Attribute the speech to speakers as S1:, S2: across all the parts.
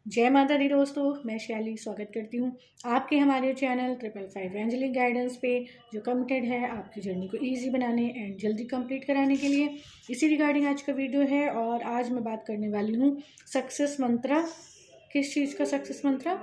S1: जय माता दी दोस्तों, मैं शैली स्वागत करती हूँ आपके हमारे चैनल 555 एंजलिक गाइडेंस पे, जो कमिटेड है आपकी जर्नी को इजी बनाने एंड जल्दी कंप्लीट कराने के लिए। इसी रिगार्डिंग आज का वीडियो है और आज मैं बात करने वाली हूँ सक्सेस मंत्रा। किस चीज़ का सक्सेस मंत्रा?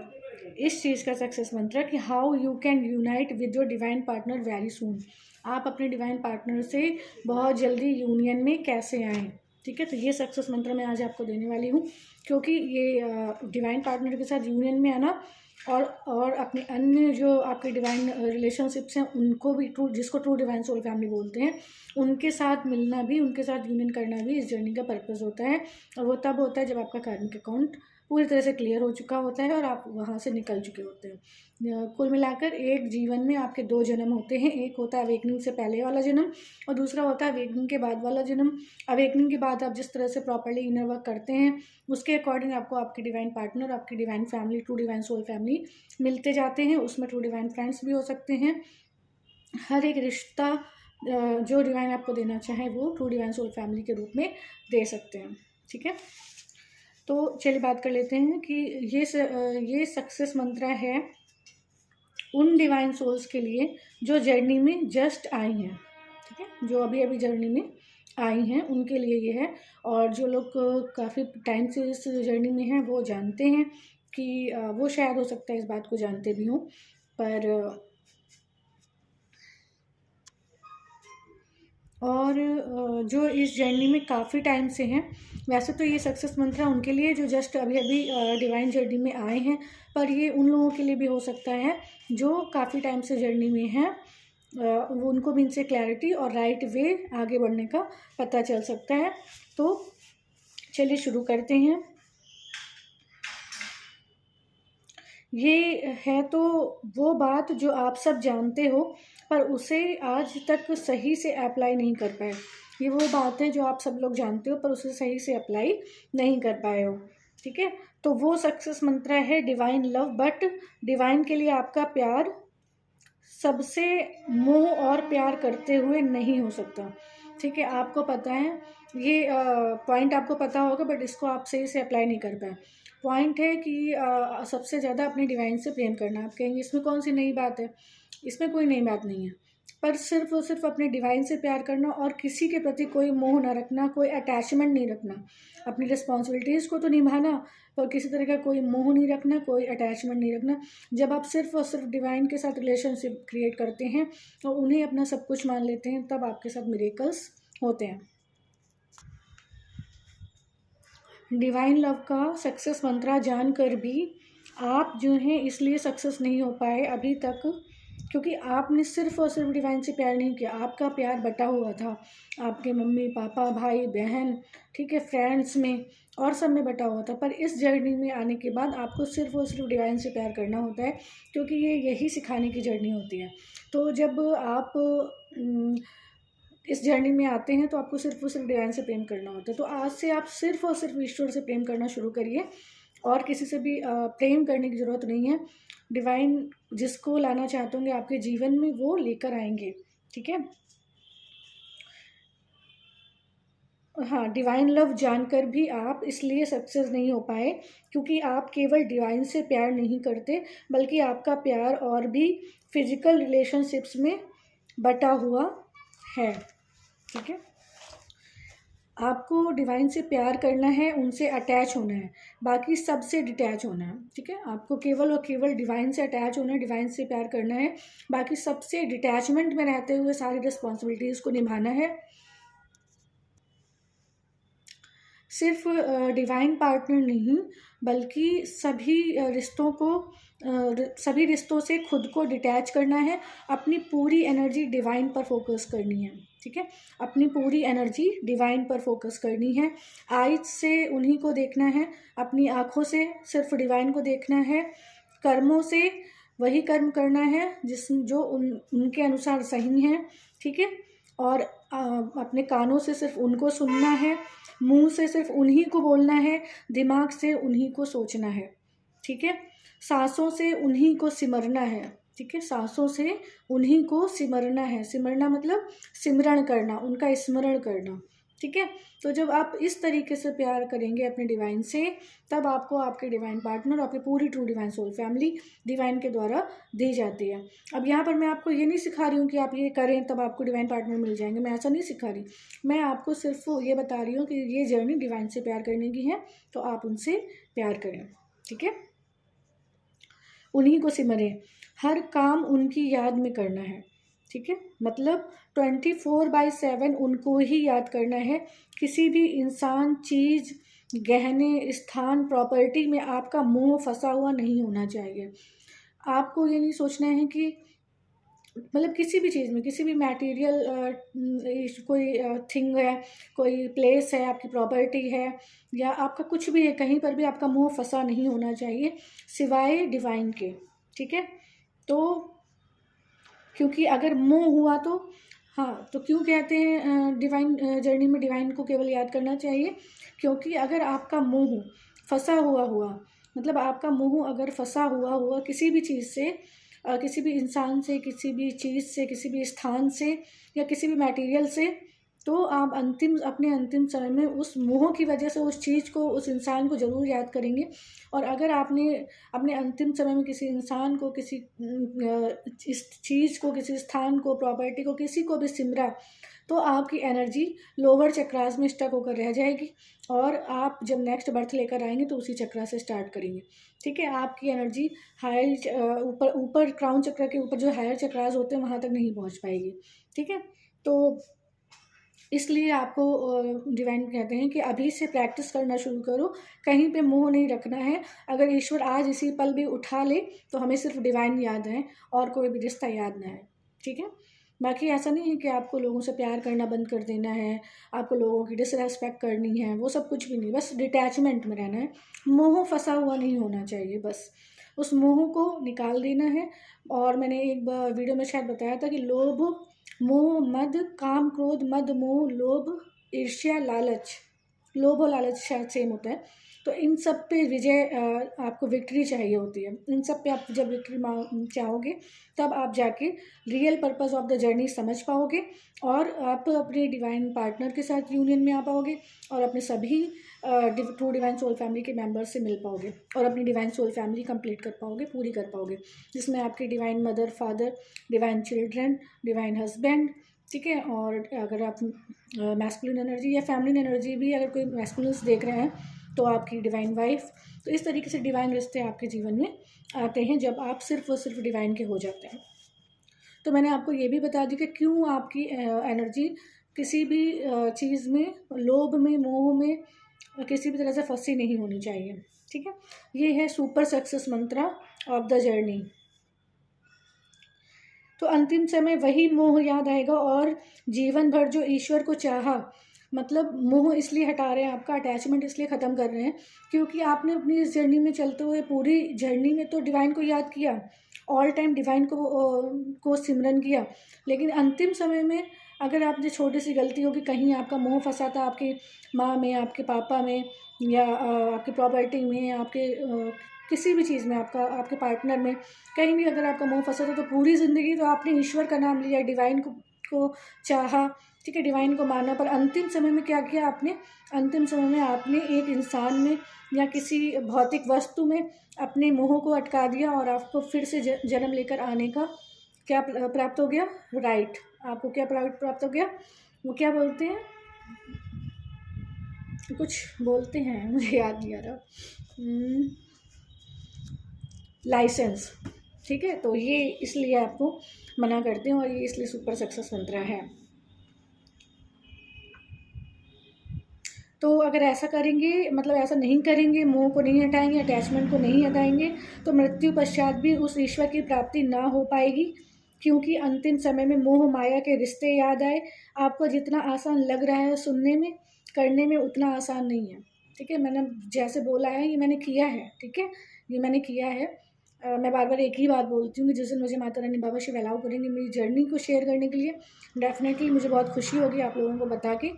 S1: इस चीज़ का सक्सेस मंत्रा कि how you can unite with your divine partner very soon. आप अपने डिवाइन पार्टनर से बहुत जल्दी यूनियन में कैसे आएँ, ठीक है। तो ये सक्सेस मंत्र मैं आज आपको देने वाली हूँ, क्योंकि ये डिवाइन पार्टनर के साथ यूनियन में आना और अपने अन्य जो आपके डिवाइन रिलेशनशिप्स हैं उनको भी जिसको ट्रू डिवाइन सोल फैमिली बोलते हैं, उनके साथ मिलना भी, उनके साथ यूनियन करना भी इस जर्नी का पर्पस होता है। और वो तब होता है जब आपका कार्मिक अकाउंट पूरी तरह से क्लियर हो चुका होता है और आप वहाँ से निकल चुके होते हैं। कुल मिलाकर एक जीवन में आपके दो जन्म होते हैं। एक होता है अवेकनिंग से पहले वाला जन्म और दूसरा होता है अवेकनिंग के बाद वाला जन्म। अवेकनिंग के बाद आप जिस तरह से प्रॉपर्ली इनर वर्क करते हैं उसके अकॉर्डिंग आपको आपके डिवाइन पार्टनर, आपकी divine family, true divine soul family मिलते जाते हैं। उसमें ट्रू डिवाइन फ्रेंड्स भी हो सकते हैं। हर एक रिश्ता जो डिवाइन आपको देना चाहे वो ट्रू डिवाइन सोल फैमिली के रूप में दे सकते हैं, ठीक है। तो चलिए बात कर लेते हैं कि ये सक्सेस मंत्र है उन डिवाइन सोल्स के लिए जो जर्नी में जस्ट आई हैं, ठीक है। जो अभी अभी जर्नी में आई हैं उनके लिए ये है। और जो लोग काफ़ी टाइम से इस जर्नी में हैं वो जानते हैं कि वो शायद हो सकता है इस बात को जानते भी हों, पर और जो इस जर्नी में काफ़ी टाइम से हैं, वैसे तो ये सक्सेस मंत्र उनके लिए जो जस्ट अभी अभी डिवाइन जर्नी में आए हैं, पर ये उन लोगों के लिए भी हो सकता है जो काफ़ी टाइम से जर्नी में हैं। वो उनको भी इनसे क्लैरिटी और राइट वे आगे बढ़ने का पता चल सकता है। तो चलिए शुरू करते हैं। ये है तो वो बात जो आप सब जानते हो पर उसे आज तक सही से अप्लाई नहीं कर पाए। ये वो बात है जो आप सब लोग जानते हो पर उसे सही से अप्लाई नहीं कर पाए हो, ठीक है। तो वो सक्सेस मंत्र है डिवाइन लव। बट डिवाइन के लिए आपका प्यार सबसे मोह और प्यार करते हुए नहीं हो सकता, ठीक है। आपको पता है ये पॉइंट, आपको पता होगा, बट इसको आप सही से अप्लाई नहीं कर पाए। पॉइंट है कि सबसे ज़्यादा अपने डिवाइन से प्रेम करना। आप कहेंगे इसमें कौन सी नई बात है? इसमें कोई नई बात नहीं है, पर सिर्फ और सिर्फ अपने डिवाइन से प्यार करना और किसी के प्रति कोई मोह ना रखना, कोई अटैचमेंट नहीं रखना। अपनी रिस्पॉन्सिबिलिटीज़ को तो निभाना पर किसी तरह का कोई मोह नहीं रखना, कोई अटैचमेंट नहीं रखना। जब आप सिर्फ और सिर्फ डिवाइन के साथ रिलेशनशिप क्रिएट करते हैं और उन्हें अपना सब कुछ मान लेते हैं, तब आपके साथ मिरेकल्स होते हैं। डिवाइन लव का सक्सेस मंत्रा जानकर भी आप जो हैं इसलिए सक्सेस नहीं हो पाए अभी तक, क्योंकि आपने सिर्फ और सिर्फ डिवाइन से प्यार नहीं किया। आपका प्यार बटा हुआ था आपके मम्मी पापा, भाई बहन, ठीक है, फ्रेंड्स में और सब में बटा हुआ था। पर इस जर्नी में आने के बाद आपको सिर्फ और सिर्फ डिवाइन से प्यार करना होता है, क्योंकि ये यही सिखाने की जर्नी होती है। तो जब आप इस जर्नी में आते हैं तो आपको सिर्फ और सिर्फ डिवाइन से प्रेम करना होता है। तो आज से आप सिर्फ और सिर्फ ईश्वर से प्रेम करना शुरू करिए और किसी से भी प्रेम करने की ज़रूरत नहीं है। डिवाइन जिसको लाना चाहते होंगे आपके जीवन में वो लेकर आएंगे, ठीक है। हाँ, डिवाइन लव जानकर भी आप इसलिए सक्सेस नहीं हो पाए क्योंकि आप केवल डिवाइन से प्यार नहीं करते, बल्कि आपका प्यार और भी फिजिकल रिलेशनशिप्स में बटा हुआ है, ठीक है। आपको डिवाइन से प्यार करना है, उनसे अटैच होना है, बाकी सबसे डिटैच होना है, ठीक है। आपको केवल और केवल डिवाइन से अटैच होना है, डिवाइन से प्यार करना है, बाकी सबसे डिटैचमेंट में रहते हुए सारी रिस्पॉन्सिबिलिटीज़ को निभाना है। सिर्फ डिवाइन पार्टनर नहीं, बल्कि सभी रिश्तों से खुद को डिटैच करना है। अपनी पूरी एनर्जी डिवाइन पर फोकस करनी है, ठीक है। अपनी पूरी एनर्जी डिवाइन पर फोकस करनी है। आइज से उन्हीं को देखना है, अपनी आँखों से सिर्फ डिवाइन को देखना है। कर्मों से वही कर्म करना है जो उनके अनुसार सही है, ठीक है। और अपने कानों से सिर्फ उनको सुनना है, मुंह से सिर्फ उन्हीं को बोलना है, दिमाग से उन्हीं को सोचना है, ठीक है। सांसों से उन्हीं को सिमरना है, ठीक है। सांसों से उन्हीं को सिमरना है। सिमरना मतलब सिमरण करना, उनका स्मरण करना, ठीक है। तो जब आप इस तरीके से प्यार करेंगे अपने डिवाइन से, तब आपको आपके डिवाइन पार्टनर, आपकी पूरी true divine soul family divine के द्वारा दी जाती है। अब यहाँ पर मैं आपको ये नहीं सिखा रही हूँ कि आप ये करें तब आपको डिवाइन पार्टनर मिल जाएंगे, मैं ऐसा नहीं सिखा रही। मैं आपको सिर्फ ये बता रही हूँ कि ये जर्नी डिवाइन से प्यार करने की है, तो आप उनसे प्यार करें, ठीक है। उन्हीं को सिमरें, हर काम उनकी याद में करना है, ठीक है। मतलब 24/7 उनको ही याद करना है। किसी भी इंसान, चीज़, गहने, स्थान, प्रॉपर्टी में आपका मोह फंसा हुआ नहीं होना चाहिए। आपको ये नहीं सोचना है कि मतलब किसी भी चीज़ में, किसी भी मटेरियल कोई थिंग है, कोई प्लेस है, आपकी प्रॉपर्टी है, या आपका कुछ भी है, कहीं पर भी आपका मोह फंसा नहीं होना चाहिए सिवाय डिवाइन के, ठीक है। तो क्योंकि अगर मोह हुआ तो हाँ, तो क्यों कहते हैं डिवाइन जर्नी में डिवाइन को केवल याद करना चाहिए? क्योंकि अगर आपका मोह फंसा हुआ मतलब आपका मोह अगर फंसा हुआ किसी भी चीज़ से, किसी भी इंसान से, किसी भी चीज़ से, किसी भी स्थान से, या किसी भी मटेरियल से, तो आप अपने अंतिम समय में उस मोह की वजह से उस चीज़ को, उस इंसान को ज़रूर याद करेंगे। और अगर आपने अपने अंतिम समय में किसी इंसान को, किसी इस चीज़ को, किसी स्थान को, प्रॉपर्टी को, किसी को भी सिमरा, तो आपकी एनर्जी लोअर चक्रास में स्टक होकर रह जाएगी, और आप जब नेक्स्ट बर्थ लेकर आएंगे तो उसी चक्रा से स्टार्ट करेंगे, ठीक है। आपकी एनर्जी हायर ऊपर क्राउन चक्र के ऊपर जो हायर चक्रास होते हैं वहाँ तक नहीं पहुँच पाएगी, ठीक है। तो इसलिए आपको डिवाइन कहते हैं कि अभी से प्रैक्टिस करना शुरू करो, कहीं पे मोह नहीं रखना है। अगर ईश्वर आज इसी पल भी उठा ले तो हमें सिर्फ डिवाइन याद है और कोई भी रिश्ता याद ना है, ठीक है। बाकी ऐसा नहीं है कि आपको लोगों से प्यार करना बंद कर देना है, आपको लोगों की डिसरेस्पेक्ट करनी है, वो सब कुछ भी नहीं। बस डिटैचमेंट में रहना है, मोह फंसा हुआ नहीं होना चाहिए, बस उस मोह को निकाल देना है। और मैंने एक वीडियो में शायद बताया था कि लोभ, मोह, मद, काम, क्रोध, मद, मोह, लोभ, ईर्ष्या, लालच, लोभ और लालच शायद सेम होता है। तो इन सब पे विजय, आपको विक्ट्री चाहिए होती है। इन सब पे आप जब विक्ट्री चाहोगे तब आप जाके real purpose of the journey समझ पाओगे, और आप अपने डिवाइन पार्टनर के साथ यूनियन में आ पाओगे, और अपने सभी ट्रू डिवाइन सोल फैमिली के मेंबर्स से मिल पाओगे, और अपनी डिवाइन सोल फैमिली कंप्लीट कर पाओगे, पूरी कर पाओगे, जिसमें आपकी divine mother, father, divine children, divine husband, ठीक है। और अगर आप मैस्कुलिन एनर्जी या फैमिलिन एनर्जी भी, अगर कोई मैस्कुलिन्स देख रहे हैं, तो आपकी डिवाइन वाइफ। तो इस तरीके से डिवाइन रिश्ते आपके जीवन में आते हैं जब आप सिर्फ और सिर्फ डिवाइन के हो जाते हैं। तो मैंने आपको ये भी बता दी कि क्यों आपकी एनर्जी किसी भी चीज़ में, लोभ में, मोह में, किसी भी तरह से फंसी नहीं होनी चाहिए, ठीक है। ये है super success Mantra of the journey. तो अंतिम समय वही मोह याद आएगा, और जीवन भर जो ईश्वर को चाहा, मतलब मोह इसलिए हटा रहे हैं, आपका अटैचमेंट इसलिए ख़त्म कर रहे हैं क्योंकि आपने अपनी इस जर्नी में चलते हुए पूरी जर्नी में तो डिवाइन को याद किया, ऑल टाइम डिवाइन को सिमरन किया, लेकिन अंतिम समय में अगर आपने छोटी सी गलती होगी, कहीं आपका मोह फंसा था आपकी माँ में, आपके पापा में, या आपकी प्रॉपर्टी में, आपके किसी भी चीज़ में, आपके पार्टनर में, कहीं भी अगर आपका मोह फंसा था, तो पूरी ज़िंदगी तो आपने ईश्वर का नाम लिया, डिवाइन को चाहा, ठीक है, डिवाइन को माना, पर अंतिम समय में क्या किया आपने? अंतिम समय में आपने एक इंसान में या किसी भौतिक वस्तु में अपने मोह को अटका दिया, और आपको फिर से जन्म लेकर आने का क्या प्राप्त हो गया? राइट। आपको क्या प्राप्त हो गया? वो क्या बोलते हैं, कुछ बोलते हैं, मुझे याद नहीं आ रहा, लाइसेंस, ठीक है। तो ये इसलिए आपको मना करते हैं, और ये इसलिए सुपर सक्सेस मंत्रा है। तो अगर ऐसा करेंगे, मतलब ऐसा नहीं करेंगे, मोह को नहीं हटाएंगे, अटैचमेंट को नहीं हटाएंगे, तो मृत्यु पश्चात भी उस ईश्वर की प्राप्ति ना हो पाएगी, क्योंकि अंतिम समय में मोह माया के रिश्ते याद आए। आपको जितना आसान लग रहा है सुनने में, करने में उतना आसान नहीं है, ठीक है। मैंने जैसे बोला है, ये मैंने किया है, ठीक है, ये मैंने किया है। मैं बार बार एक ही बात बोलती हूँ कि जिस दिन मुझे माता रानी बाबा शिव अलाउ करेंगे मेरी जर्नी को शेयर करने के लिए, डेफिनेटली मुझे बहुत खुशी होगी आप लोगों को बता के।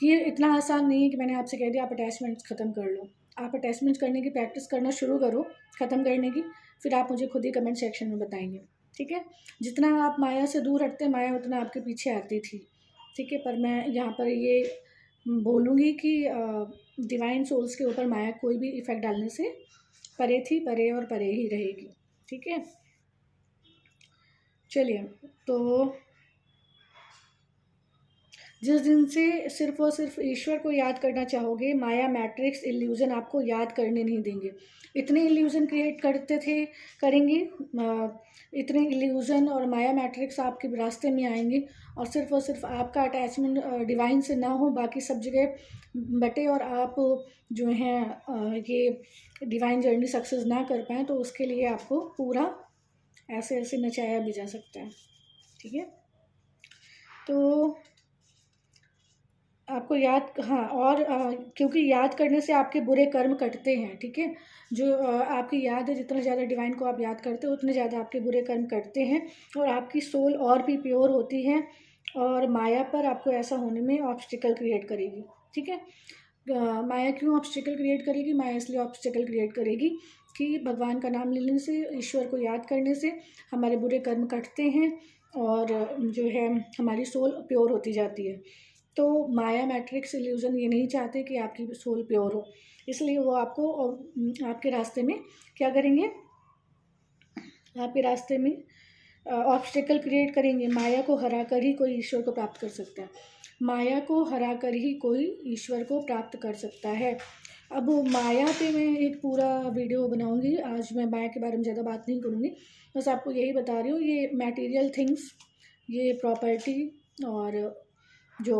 S1: ये इतना आसान नहीं है कि मैंने आपसे कह दिया आप अटैचमेंट्स ख़त्म कर लो। आप अटैचमेंट्स करने की प्रैक्टिस करना शुरू करो, ख़त्म करने की, फिर आप मुझे खुद ही कमेंट सेक्शन में बताएंगे, ठीक है। जितना आप माया से दूर हटते, माया उतना आपके पीछे आती थी, ठीक है। पर मैं यहाँ पर ये बोलूँगी कि डिवाइन सोल्स के ऊपर माया कोई भी इफ़ेक्ट डालने से परे थी, परे और परे ही रहेगी। ठीक है, चलिए। तो जिस दिन से सिर्फ और सिर्फ ईश्वर को याद करना चाहोगे, माया मैट्रिक्स इल्यूज़न आपको याद करने नहीं देंगे। इतने इल्यूज़न क्रिएट करते थे, करेंगे, इतने इल्यूज़न और माया मैट्रिक्स आपके रास्ते में आएंगे, और सिर्फ आपका अटैचमेंट डिवाइन से ना हो, बाकी सब जगह बटे, और आप जो हैं ये डिवाइन जर्नी सक्सेस ना कर पाएँ, तो उसके लिए आपको पूरा ऐसे ऐसे नचाया भी जा सकता है। ठीक है, तो आपको याद, हाँ, और क्योंकि याद करने से आपके बुरे कर्म कटते हैं। ठीक है, जो आपकी याद है, जितना ज़्यादा डिवाइन को आप याद करते हो उतने ज़्यादा आपके बुरे कर्म कटते हैं, और आपकी सोल और भी प्योर होती है, और माया पर आपको ऐसा होने में ऑब्स्टिकल क्रिएट करेगी। ठीक है, माया क्यों ऑब्स्टिकल क्रिएट करेगी? माया इसलिए ऑब्स्टिकल क्रिएट करेगी कि भगवान का नाम लेने से, ईश्वर को याद करने से हमारे बुरे कर्म कटते हैं, और जो है हमारी सोल प्योर होती जाती है। तो माया मैट्रिक्स इल्यूज़न ये नहीं चाहते कि आपकी सोल प्योर हो, इसलिए वो आपको आपके रास्ते में क्या करेंगे, आपके रास्ते में ऑब्स्टिकल क्रिएट करेंगे। माया को हरा कर ही कोई ईश्वर को प्राप्त कर सकता है, माया को हरा कर ही कोई ईश्वर को प्राप्त कर सकता है। अब माया पे मैं एक पूरा वीडियो बनाऊंगी, आज मैं माया के बारे में ज़्यादा बात नहीं करूँगी, बस आपको यही बता रही हूँ, ये मटेरियल थिंग्स, ये प्रॉपर्टी, और जो,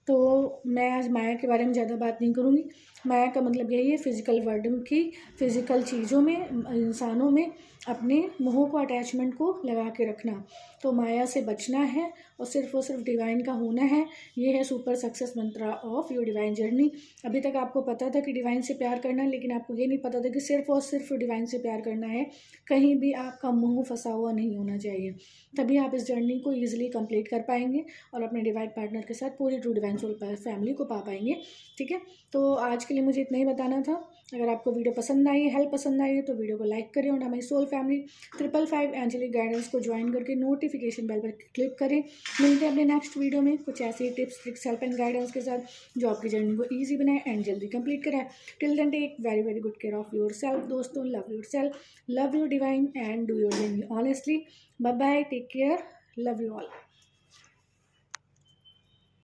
S1: तो मैं आज माया के बारे में ज़्यादा बात नहीं करूँगी। माया का मतलब यही है, फिज़िकल वर्ल्ड की, फ़िज़िकल चीज़ों में, इंसानों में अपने मोह को, अटैचमेंट को लगा के रखना। तो माया से बचना है और सिर्फ डिवाइन का होना है। ये है super success Mantra of your divine journey. अभी तक आपको पता था कि डिवाइन से प्यार करना है, लेकिन आपको ये नहीं पता था कि सिर्फ और सिर्फ डिवाइन से प्यार करना है, कहीं भी आपका मोह फंसा हुआ नहीं होना चाहिए। तभी आप इस जर्नी को ईजिली कंप्लीट कर पाएंगे और अपने डिवाइन पार्टनर के साथ पूरी ट्रू डिवाइन सोल फैमिली को पा पाएंगे। ठीक है, तो आज के लिए मुझे इतना ही बताना था। अगर आपको वीडियो पसंद आई, हेल्प पसंद आई है, तो वीडियो को लाइक करें, और हमारी सोल फैमिली 555 एंजेलिक गाइडेंस को ज्वाइन करके नोटिफिकेशन बेल पर क्लिक करें। मिलते हैं अपने नेक्स्ट वीडियो में कुछ ऐसी tips, tricks, help and guidance के साथ जो आपकी जर्नी को ईजी बनाए एंड जल्दी कंप्लीट कराए। Till then take very very good care of yourself दोस्तों। Love yourself, love your divine and do your journey honestly. Bye bye, take care, love you all.